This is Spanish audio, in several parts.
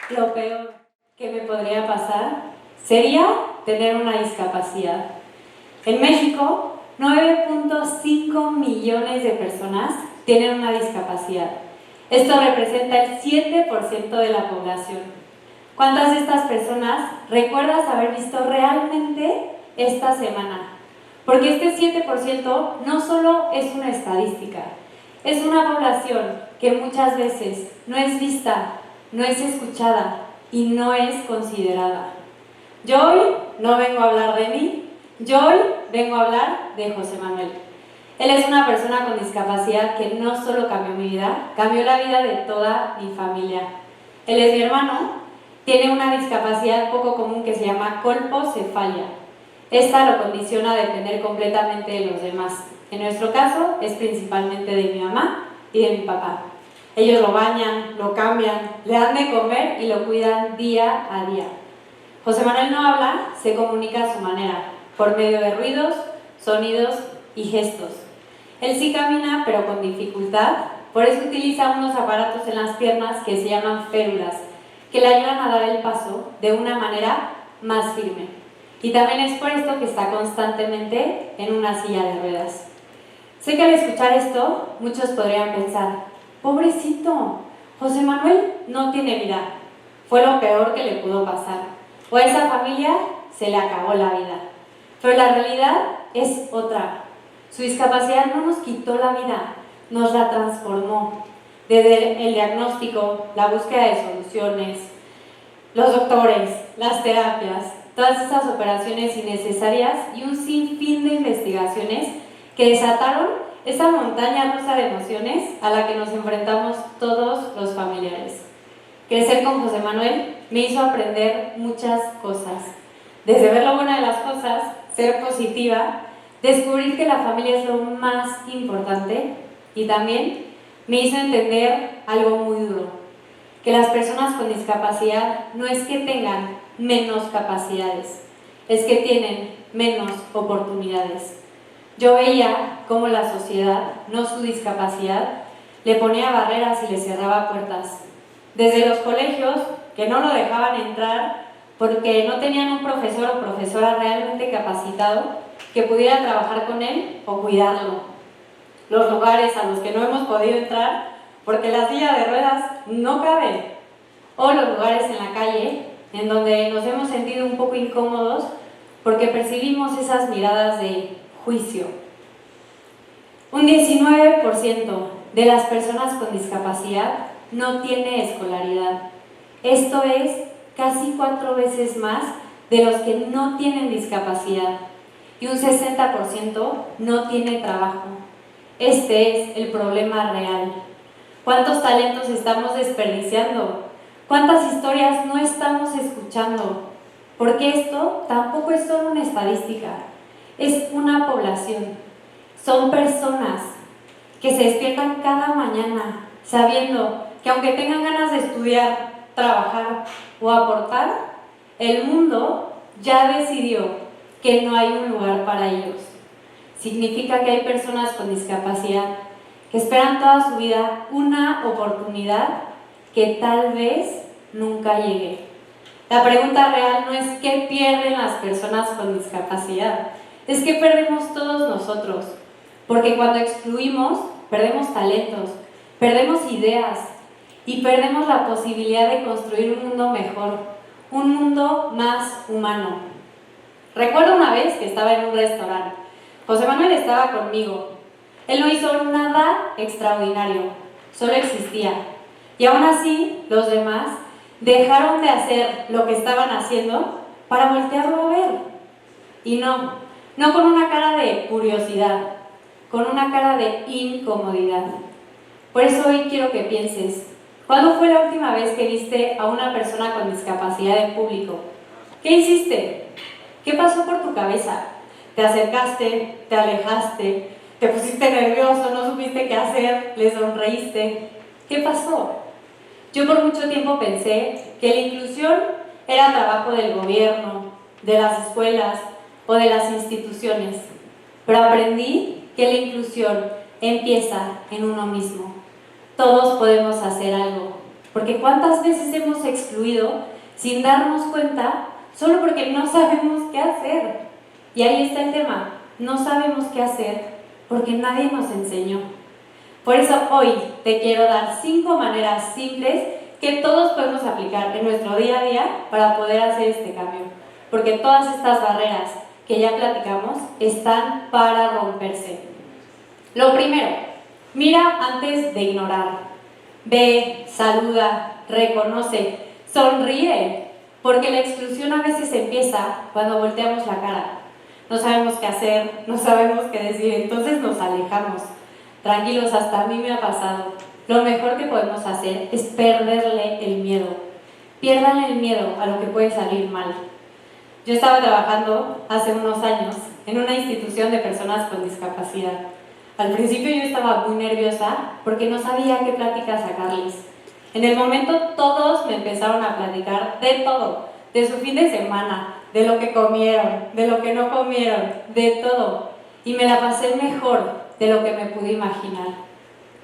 Lo peor que me podría pasar sería tener una discapacidad. En México, 9.5 millones de personas tienen una discapacidad. Esto representa el 7% de la población. ¿Cuántas de estas personas recuerdas haber visto realmente esta semana? Porque este 7% no solo es una estadística, es una población que muchas veces no es vista, no es escuchada y no es considerada. Yo hoy no vengo a hablar de mí, yo hoy vengo a hablar de José Manuel. Él es una persona con discapacidad que no solo cambió mi vida, cambió la vida de toda mi familia. Él es mi hermano, tiene una discapacidad poco común que se llama colpocefalia. Esta lo condiciona a depender completamente de los demás. En nuestro caso es principalmente de mi mamá y de mi papá. Ellos lo bañan, lo cambian, le dan de comer y lo cuidan día a día. José Manuel no habla, se comunica a su manera, por medio de ruidos, sonidos y gestos. Él sí camina, pero con dificultad, por eso utiliza unos aparatos en las piernas que se llaman férulas, que le ayudan a dar el paso de una manera más firme. Y también es por esto que está constantemente en una silla de ruedas. Sé que al escuchar esto, muchos podrían pensar, pobrecito, José Manuel no tiene vida, fue lo peor que le pudo pasar, o a esa familia se le acabó la vida. Pero la realidad es otra. Su discapacidad no nos quitó la vida, nos la transformó. Desde el diagnóstico, la búsqueda de soluciones, los doctores, las terapias, todas esas operaciones innecesarias y un sinfín de investigaciones que desataron esa montaña rusa de emociones a la que nos enfrentamos todos los familiares. Crecer con José Manuel me hizo aprender muchas cosas. Desde ver lo bueno de las cosas, ser positiva, descubrir que la familia es lo más importante y también me hizo entender algo muy duro, que las personas con discapacidad no es que tengan menos capacidades, es que tienen menos oportunidades. Yo veía cómo la sociedad, no su discapacidad, le ponía barreras y le cerraba puertas. Desde los colegios, que no lo dejaban entrar porque no tenían un profesor o profesora realmente capacitado que pudiera trabajar con él o cuidarlo. Los lugares a los que no hemos podido entrar porque la silla de ruedas no cabe. O los lugares en la calle en donde nos hemos sentido un poco incómodos porque percibimos esas miradas de juicio. Un 19% de las personas con discapacidad no tiene escolaridad. Esto es casi 4 veces más de los que no tienen discapacidad. Y un 60% no tiene trabajo. Este es el problema real. ¿Cuántos talentos estamos desperdiciando? ¿Cuántas historias no estamos escuchando? Porque esto tampoco es solo una estadística, es una población. Son personas que se despiertan cada mañana sabiendo que aunque tengan ganas de estudiar, trabajar o aportar, el mundo ya decidió que no hay un lugar para ellos. Significa que hay personas con discapacidad que esperan toda su vida una oportunidad que tal vez nunca llegue. La pregunta real no es qué pierden las personas con discapacidad, es qué perdemos todos nosotros, porque cuando excluimos, perdemos talentos, perdemos ideas y perdemos la posibilidad de construir un mundo mejor, un mundo más humano. Recuerdo una vez que estaba en un restaurante. José Manuel estaba conmigo. Él no hizo nada extraordinario, solo existía. Y aún así, los demás dejaron de hacer lo que estaban haciendo para voltearlo a ver. Y no con una cara de curiosidad, con una cara de incomodidad. Por eso hoy quiero que pienses, ¿cuándo fue la última vez que viste a una persona con discapacidad en público? ¿Qué hiciste? ¿Qué pasó por tu cabeza? ¿Te acercaste? ¿Te alejaste? ¿Te pusiste nervioso? ¿No supiste qué hacer? ¿Le sonreíste? ¿Qué pasó? Yo por mucho tiempo pensé que la inclusión era trabajo del gobierno, de las escuelas o de las instituciones, pero aprendí que la inclusión empieza en uno mismo. Todos podemos hacer algo, Porque ¿cuántas veces hemos excluido sin darnos cuenta solo porque no sabemos qué hacer? Y ahí está el tema, no sabemos qué hacer porque nadie nos enseñó. Por eso hoy te quiero dar 5 maneras simples que todos podemos aplicar en nuestro día a día para poder hacer este cambio. Porque todas estas barreras que ya platicamos están para romperse. Lo primero, mira antes de ignorar. Ve, saluda, reconoce, sonríe, porque la exclusión a veces empieza cuando volteamos la cara. No sabemos qué hacer, no sabemos qué decir, entonces nos alejamos. Tranquilos, hasta a mí me ha pasado. Lo mejor que podemos hacer es perderle el miedo. Pierdan el miedo a lo que puede salir mal. Yo estaba trabajando hace unos años en una institución de personas con discapacidad. Al principio yo estaba muy nerviosa porque no sabía qué plática sacarles. En el momento todos me empezaron a platicar de todo, de su fin de semana, de lo que comieron, de lo que no comieron, de todo. Y me la pasé mejor de lo que me pude imaginar.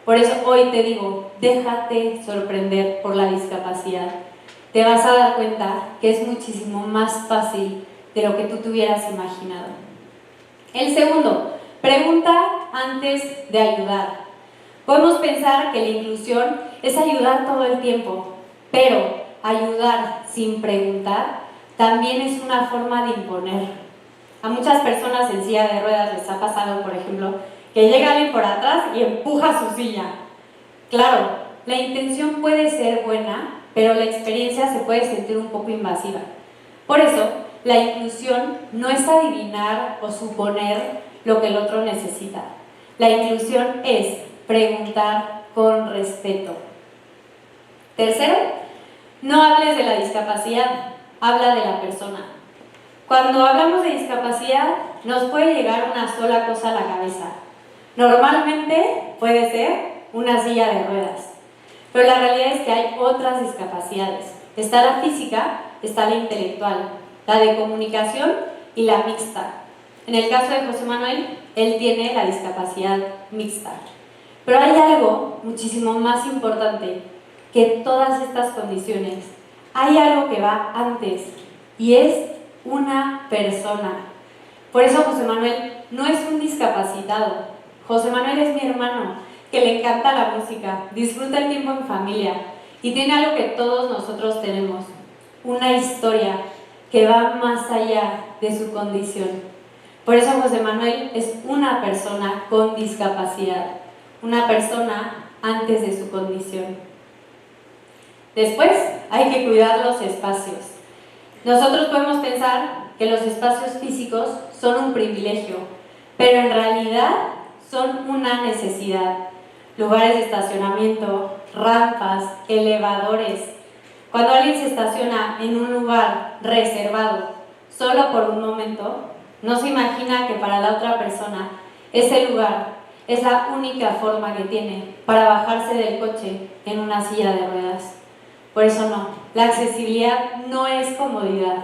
Por eso hoy te digo, déjate sorprender por la discapacidad. Te vas a dar cuenta que es muchísimo más fácil de lo que tú te hubieras imaginado. El segundo, pregunta antes de ayudar. Podemos pensar que la inclusión es ayudar todo el tiempo, pero ayudar sin preguntar también es una forma de imponer. A muchas personas en silla de ruedas les ha pasado, por ejemplo, que llega alguien por atrás y empuja su silla. Claro, la intención puede ser buena, pero la experiencia se puede sentir un poco invasiva. Por eso, la inclusión no es adivinar o suponer lo que el otro necesita. La inclusión es preguntar con respeto. Tercero, no hables de la discapacidad, habla de la persona. Cuando hablamos de discapacidad, nos puede llegar una sola cosa a la cabeza. Normalmente puede ser una silla de ruedas, pero la realidad es que hay otras discapacidades. Está la física, está la intelectual, la de comunicación y la mixta. En el caso de José Manuel, él tiene la discapacidad mixta. Pero hay algo muchísimo más importante que todas estas condiciones. Hay algo que va antes y es una persona. Por eso José Manuel no es un discapacitado. José Manuel es mi hermano, que le encanta la música, disfruta el tiempo en familia y tiene algo que todos nosotros tenemos, una historia que va más allá de su condición. Por eso José Manuel es una persona con discapacidad, una persona antes de su condición. Después hay que cuidar los espacios. Nosotros podemos pensar que los espacios físicos son un privilegio, pero en realidad son una necesidad. Lugares de estacionamiento, rampas, elevadores. Cuando alguien se estaciona en un lugar reservado solo por un momento, no se imagina que para la otra persona ese lugar es la única forma que tiene para bajarse del coche en una silla de ruedas. Por eso no, la accesibilidad no es comodidad.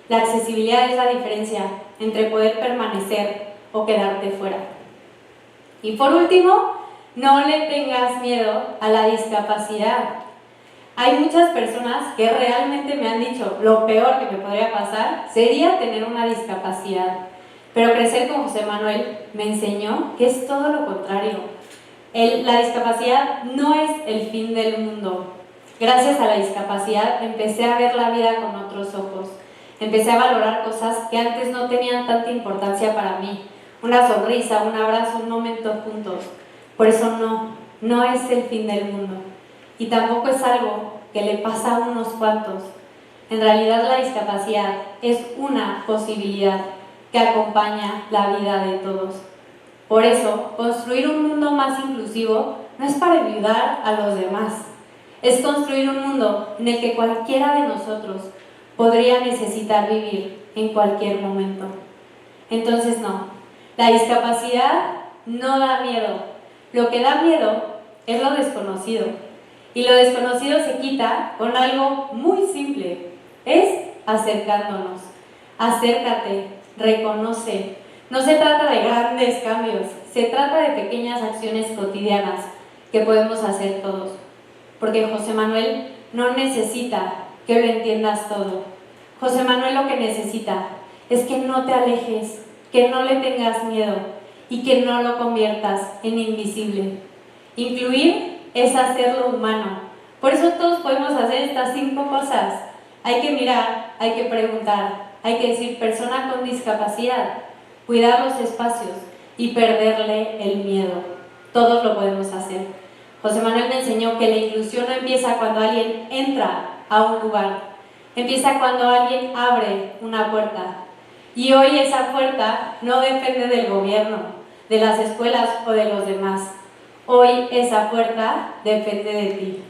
La accesibilidad es la diferencia entre poder permanecer o quedarte fuera. Y por último, no le tengas miedo a la discapacidad. Hay muchas personas que realmente me han dicho lo peor que me podría pasar sería tener una discapacidad. Pero crecer con José Manuel me enseñó que es todo lo contrario. La discapacidad no es el fin del mundo. Gracias a la discapacidad empecé a ver la vida con otros ojos. Empecé a valorar cosas que antes no tenían tanta importancia para mí. Una sonrisa, un abrazo, un momento juntos. Por eso no es el fin del mundo. Y tampoco es algo que le pasa a unos cuantos. En realidad la discapacidad es una posibilidad que acompaña la vida de todos. Por eso, construir un mundo más inclusivo no es para ayudar a los demás. Es construir un mundo en el que cualquiera de nosotros podría necesitar vivir en cualquier momento. Entonces no, la discapacidad no da miedo. Lo que da miedo es lo desconocido. Y lo desconocido se quita con algo muy simple. Es acercándonos. Acércate, reconoce. No se trata de grandes cambios, se trata de pequeñas acciones cotidianas que podemos hacer todos. porque José Manuel no necesita que lo entiendas todo. José Manuel lo que necesita es que no te alejes, que no le tengas miedo y que no lo conviertas en invisible. Incluir es hacerlo humano. Por eso todos podemos hacer estas 5 cosas. Hay que mirar, hay que preguntar, hay que decir persona con discapacidad, cuidar los espacios y perderle el miedo. Todos lo podemos hacer. José Manuel me enseñó que la inclusión no empieza cuando alguien entra a un lugar, empieza cuando alguien abre una puerta. Y hoy esa puerta no depende del gobierno, de las escuelas o de los demás. Hoy esa puerta depende de ti.